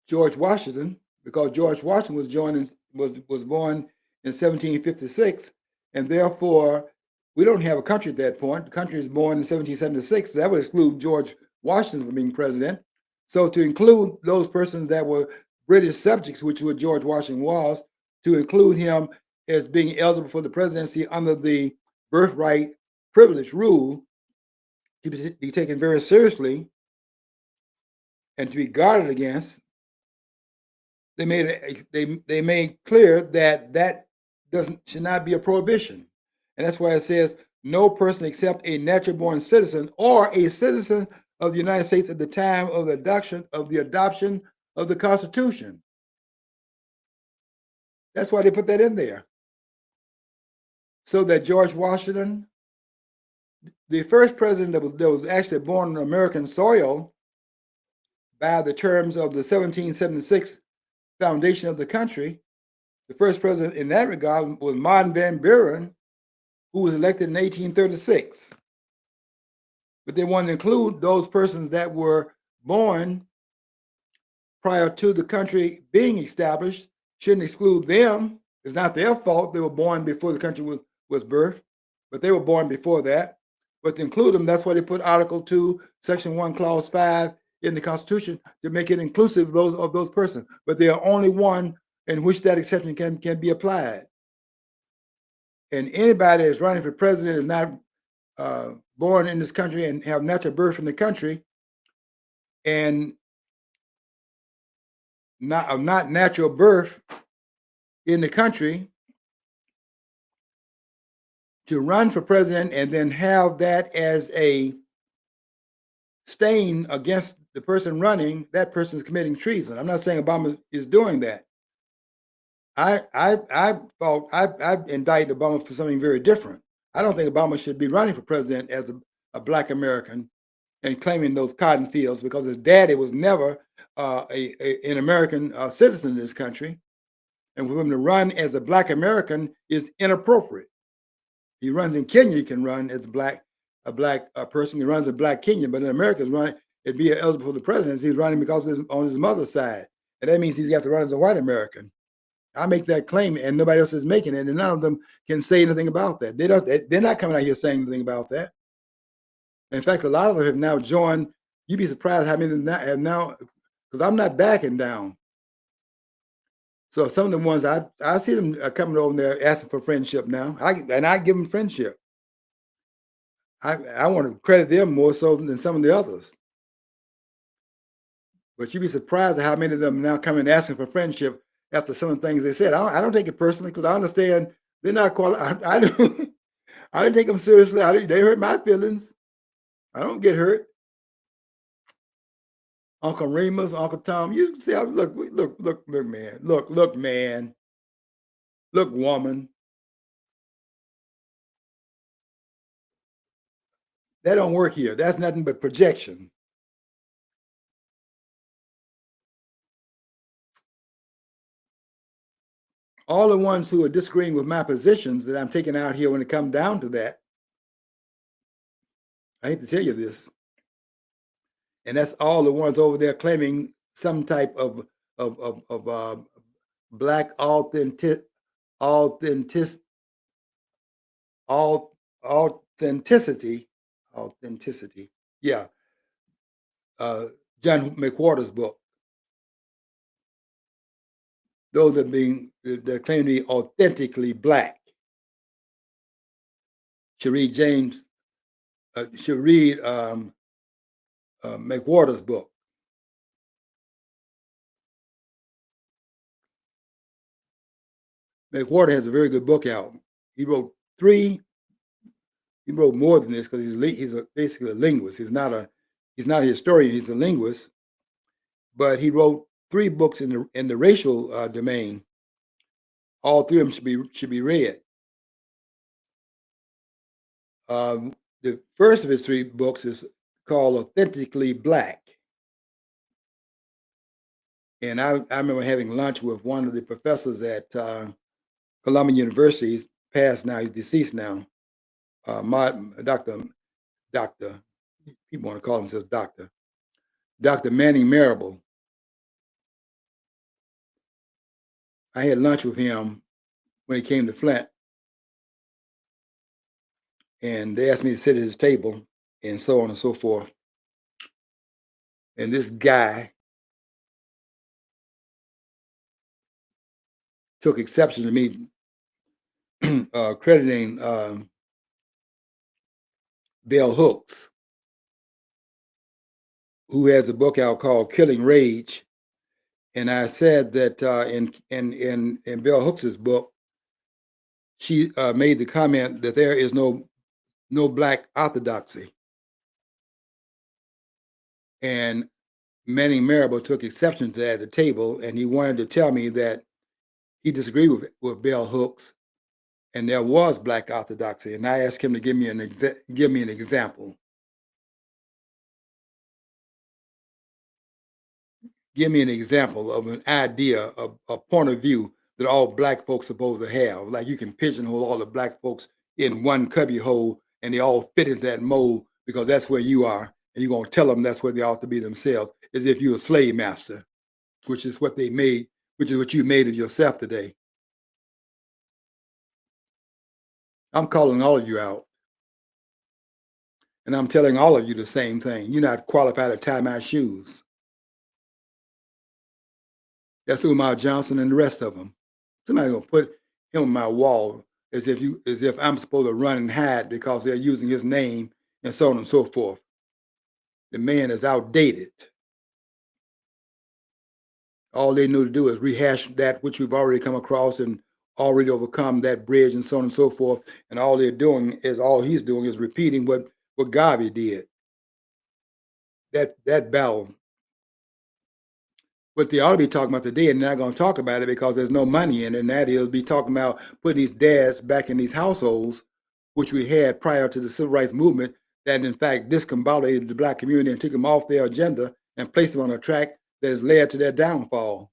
George Washington, because George Washington was born in 1756, and therefore we don't have a country at that point. The country was born in 1776, so that would exclude George Washington from being president. So to include those persons that were British subjects, which what George Washington was, to include him as being eligible for the presidency under the birthright privilege rule, to be taken very seriously and to be guarded against, they made clear that should not be a prohibition. And that's why it says no person except a natural-born citizen or a citizen of the United States at the time of the adoption of the Constitution. That's why they put that in there. So that George Washington, the first president that was actually born on American soil by the terms of the 1776 foundation of the country, the first president in that regard was Martin Van Buren, who was elected in 1836. But they wanted to include those persons that were born prior to the country being established. Shouldn't exclude them. It's not their fault. They were born before the country was birthed, but they were born before that. But to include them, that's why they put Article 2, Section 1, Clause 5 in the Constitution, to make it inclusive of those persons. But there are only one in which that exception can be applied. And anybody that's running for president is not born in this country and have natural birth in the country, and not natural birth in the country, to run for president and then have that as a stain against the person running, that person is committing treason. I'm not saying Obama is doing that. I indict Obama for something very different. I don't think Obama should be running for president as a Black American and claiming those cotton fields, because his daddy was never an American citizen in this country. And for him to run as a Black American is inappropriate. He runs in Kenya, he can run as a black person. He runs a Black Kenyan, but in America, it'd be eligible for the presidency. He's running because of on his mother's side. And that means he's got to run as a white American. I make that claim, and nobody else is making it, and none of them can say anything about that. They're not coming out here saying anything about that. In fact, a lot of them have now joined. You'd be surprised how many of them have now, because I'm not backing down. So some of the ones I see them coming over there asking for friendship now. I give them friendship. I want to credit them more so than some of the others. But you'd be surprised at how many of them now coming asking for friendship after some of the things they said. I don't take it personally, because I understand they're not qualified. I didn't take them seriously. They hurt my feelings. I don't get hurt. Uncle Remus, Uncle Tom, you see, look, man. Look, man. Look, woman. That don't work here. That's nothing but projection. All the ones who are disagreeing with my positions that I'm taking out here, when it comes down to that, I hate to tell you this, and that's all the ones over there claiming some type of black authentic authenticity authenticity. Yeah, uh, John McWhorter's book. Those that claim to be authentically black should read James. Should read McWhorter's book. McWhorter has a very good book out. He wrote three. He wrote more than this because basically a linguist. He's not a historian. He's a linguist. But he wrote three books in the racial domain. All three of them should be read. The first of his three books is called Authentically Black. And I remember having lunch with one of the professors at Columbia University. He's passed now, he's deceased now. Doctor, people want to call themselves Dr. Manning Marable. I had lunch with him when he came to Flint. And they asked me to sit at his table and so on and so forth. And this guy took exception to me crediting Bell Hooks, who has a book out called Killing Rage. And I said that in Bell Hooks's book, she made the comment that there is no black orthodoxy. And Manning Marable took exception to that at the table, and he wanted to tell me that he disagreed with Bell Hooks, and there was black orthodoxy. And I asked him to give me an example. Give me an example of an idea, of a point of view that all black folks are supposed to have. Like you can pigeonhole all the black folks in one cubby hole and they all fit into that mold because that's where you are. And you're going to tell them that's where they ought to be themselves, as if you're a slave master, which is what they made, which is what you made of yourself today. I'm calling all of you out. And I'm telling all of you the same thing. You're not qualified to tie my shoes. That's Umar Johnson and the rest of them. Somebody's gonna put him on my wall as if I'm supposed to run and hide because they're using his name and so on and so forth. The man is outdated. All they knew to do is rehash that which we've already come across and already overcome that bridge and so on and so forth. And all he's doing is repeating what Garvey did. That battle. What they ought to be talking about today, and they're not going to talk about it because there's no money in it, and that is be talking about putting these dads back in these households, which we had prior to the civil rights movement, that in fact discombobulated the black community and took them off their agenda and placed them on a track that has led to their downfall.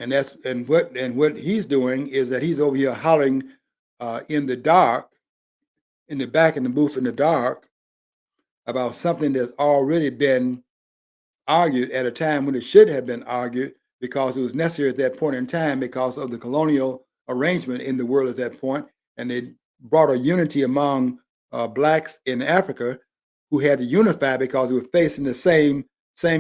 And what he's doing is that he's over here hollering in the dark, in the back in the booth in the dark, about something that's already been argued at a time when it should have been argued because it was necessary at that point in time because of the colonial arrangement in the world at that point, and they brought a unity among blacks in Africa who had to unify because they were facing the same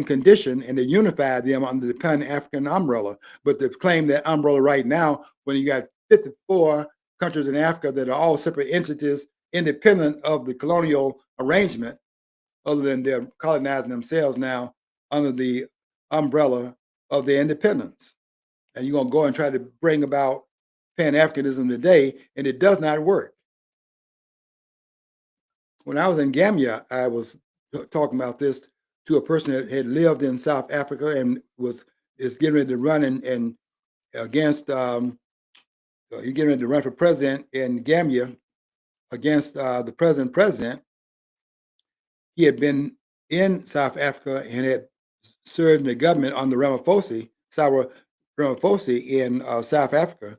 condition, and they unified them under the Pan-African umbrella. But to claim that umbrella right now, when you got 54 countries in Africa that are all separate entities, independent of the colonial arrangement, other than they're colonizing themselves now under the umbrella of their independence. And you're going to go and try to bring about Pan-Africanism today, and it does not work. When I was in Gambia, I was talking about this to a person that had lived in South Africa and is getting ready to run and against He's getting ready to run for president in Gambia against the president. He had been in South Africa and had served in the government under Cyril Ramaphosa in South Africa.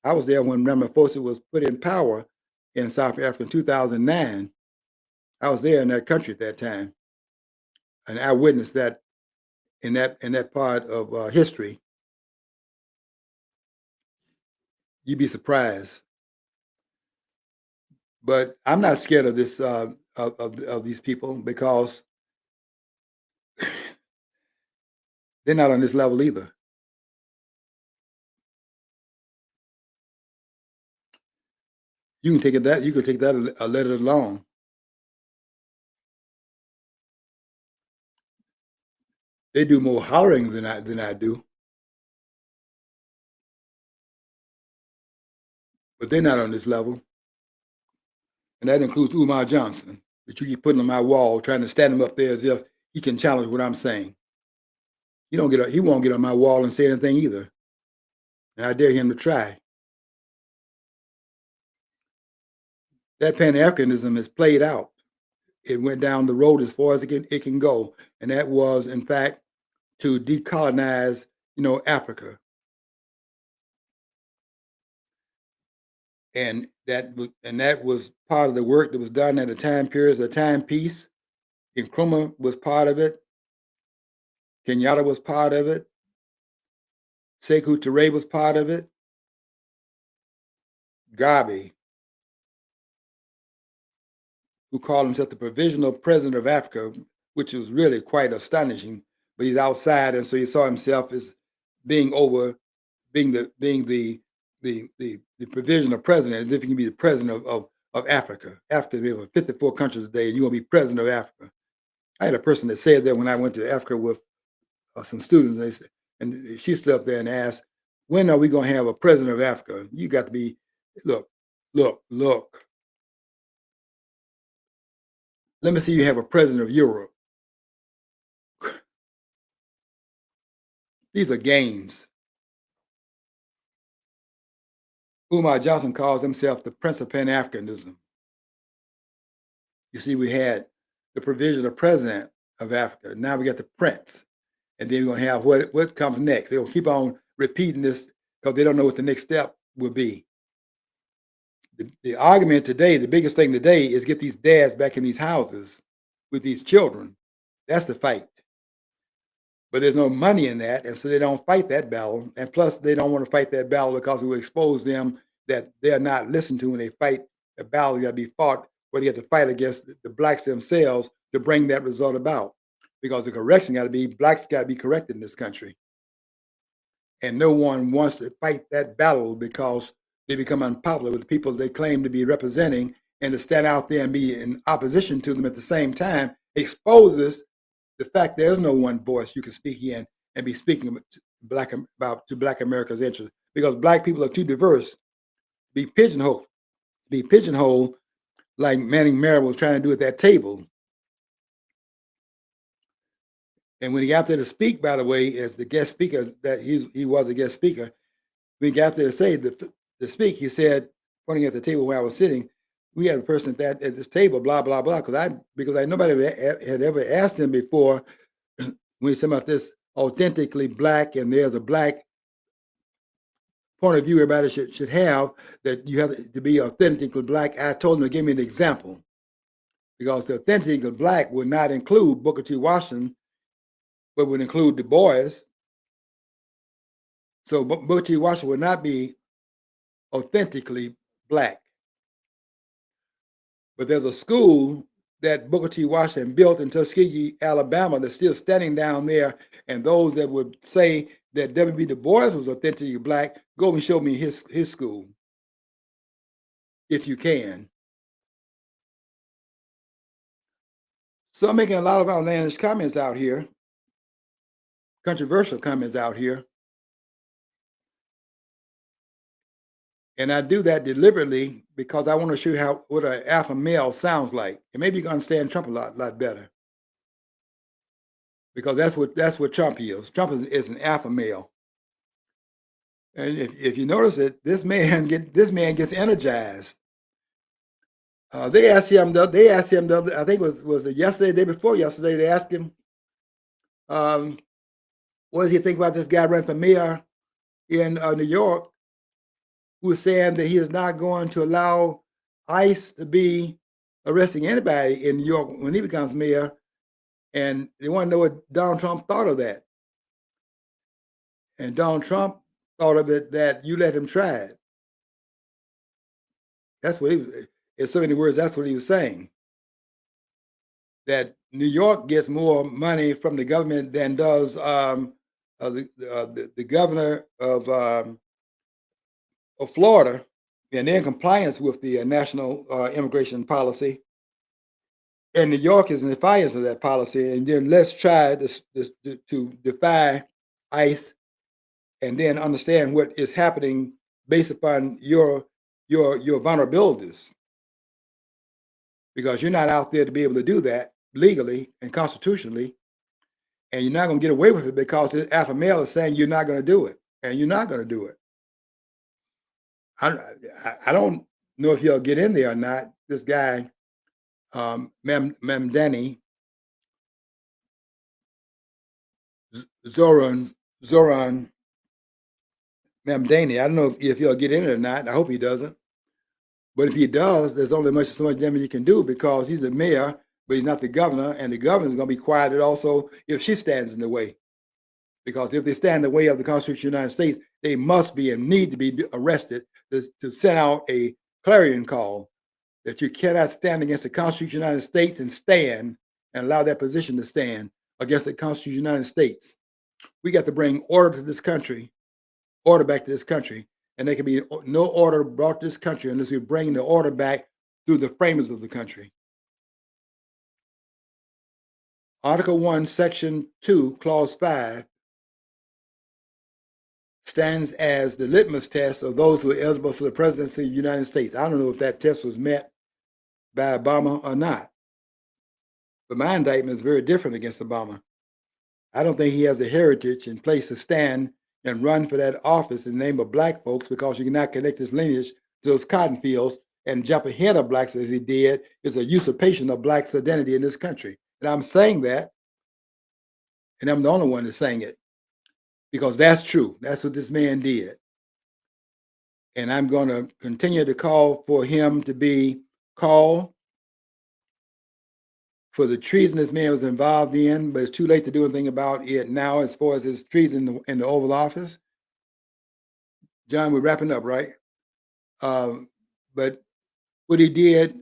I was there when Ramaphosa was put in power in South Africa in 2009. I was there in that country at that time, and I witnessed that in that part of history. You'd be surprised, but I'm not scared of this of these people because they're not on this level either. You can take it that you can take that or let it alone. They do more hollering than I do, but they're not on this level, and that includes Umar Johnson, that you keep putting on my wall, trying to stand him up there as if he can challenge what I'm saying. He won't get on my wall and say anything either, and I dare him to try. That Pan Africanism is played out. It went down the road as far as it can go, and that was, in fact, to decolonize, Africa, and that was part of the work that was done at a time period, a timepiece. Nkrumah was part of it. Kenyatta was part of it. Sekou Touré was part of it. Gabi, who called himself the provisional president of Africa, which was really quite astonishing. But he's outside, and so he saw himself as being over, being the provisional president, as if he can be the president of Africa. Africa, there were 54 countries today, and you're gonna be president of Africa. I had a person that said that when I went to Africa with some students, and she stood up there and asked, "When are we going to have a president of Africa?" You got to be, look, look. Let me see you have a president of Europe. These are games. Umar Johnson calls himself the Prince of Pan Africanism. You see, we had the provisional president of Africa. Now we got the prince, and then we're going to have what comes next. They'll keep on repeating this because they don't know what the next step will be. The argument today, the biggest thing today, is get these dads back in these houses with these children. That's the fight. But there's no money in that, and so they don't fight that battle. And plus, they don't want to fight that battle because it will expose them that they're not listened to when they fight the battle that be fought, where they have to fight against the blacks themselves to bring that result about. Because the correction got to be blacks got to be corrected in this country, and no one wants to fight that battle because they become unpopular with the people they claim to be representing, and to stand out there and be in opposition to them at the same time exposes the fact there's no one voice you can speak in and be speaking to Black America's interests, because Black people are too diverse to be pigeonholed like Manning Merrill was trying to do at that table. And when he got there to speak, by the way, as the guest speaker, that he was a guest speaker, when he got there to say to speak, he said, pointing at the table where I was sitting, we had a person at this table, blah blah blah, because nobody had ever asked him before when he's talking about this authentically Black, and there's a Black point of view everybody should have, that you have to be authentically Black. I told him to give me an example, because the authentically Black would not include Booker T. Washington, but would include Du Bois. So Booker T. Washington would not be authentically Black. But there's a school that Booker T. Washington built in Tuskegee, Alabama, that's still standing down there. And those that would say that W.B. Du Bois was authentically Black, go and show me his school, if you can. So I'm making a lot of outlandish comments out here, controversial comments out here. And I do that deliberately because I want to show you what an alpha male sounds like. And maybe you can understand Trump a lot better. Because that's what Trump is. Trump is an alpha male. And if you notice it, this man gets energized. They asked him. They asked him the other, I think was it yesterday, the day before yesterday. They asked him, um, "What does he think about this guy running for mayor in New York, who is saying that he is not going to allow ICE to be arresting anybody in New York when he becomes mayor?" And they want to know what Donald Trump thought of that. And Donald Trump thought of it that you let him try it. That's what he was. In so many words, that's what he was saying. That New York gets more money from the government than does the governor of Florida, and they're in compliance with the national immigration policy. And New York is in defiance of that policy. And then let's try to defy ICE and then understand what is happening based upon your vulnerabilities, because you're not out there to be able to do that legally and constitutionally, and you're not going to get away with it because the alpha male is saying you're not going to do it, and you're not going to do it. I don't know if he'll get in there or not. This guy, Memdani Zoran Memdani. I don't know if he'll get in it or not. I hope he doesn't. But if he does, there's only so much damage he can do, because he's the mayor, but he's not the governor, and the governor's going to be quieted also if she stands in the way. Because if they stand in the way of the Constitution of the United States, they must be and need to be arrested to send out a clarion call that you cannot stand against the Constitution of the United States and stand and allow that position to stand against the Constitution of the United States. We got to bring order to this country, order back to this country, and there can be no order brought to this country unless we bring the order back through the framers of the country. Article 1, Section 2, Clause 5 stands as the litmus test of those who are eligible for the presidency of the United States. I don't know if that test was met by Obama or not, but my indictment is very different against Obama. I don't think he has the heritage in place to stand and run for that office in the name of black folks, because you cannot connect his lineage to those cotton fields and jump ahead of blacks as he did. Is a usurpation of blacks' identity in this country. And I'm saying that, and I'm the only one that's saying it, because that's true. That's what this man did. And I'm going to continue to call for him to be called for the treason this man was involved in, but it's too late to do anything about it now as far as his treason in the Oval Office. John, we're wrapping up, right? But what he did,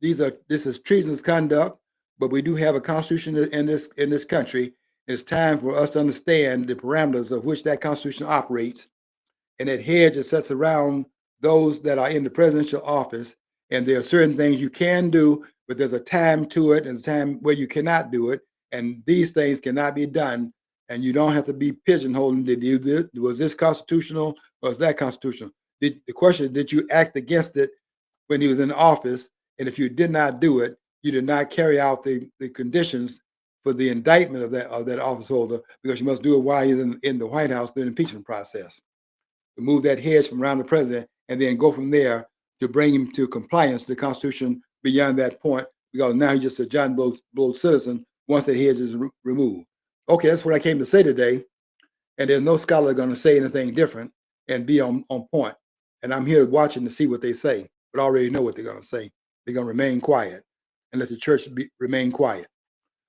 this is treasonous conduct, but we do have a constitution in this country. It's time for us to understand the parameters of which that constitution operates, and that hedge that sets around those that are in the presidential office. And there are certain things you can do, but there's a time to it and a time where you cannot do it. And these things cannot be done. And you don't have to be pigeonholed. Was this constitutional or was that constitutional? The question is, did you act against it when he was in office? And if you did not do it, you did not carry out the conditions for the indictment of that office holder, because you must do it while he's in the White House during the impeachment process. To move that hedge from around the president and then go from there to bring him to compliance to the Constitution beyond that point, because now he's just a John Blow citizen once that hedge is removed. Okay, that's what I came to say today. And there's no scholar going to say anything different and be on point. And I'm here watching to see what they say, but I already know what they're going to say. They're going to remain quiet and let the church remain quiet.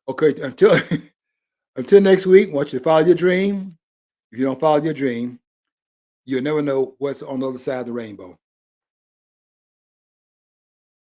Okay, until next week, I want you to follow your dream. If you don't follow your dream, you'll never know what's on the other side of the rainbow.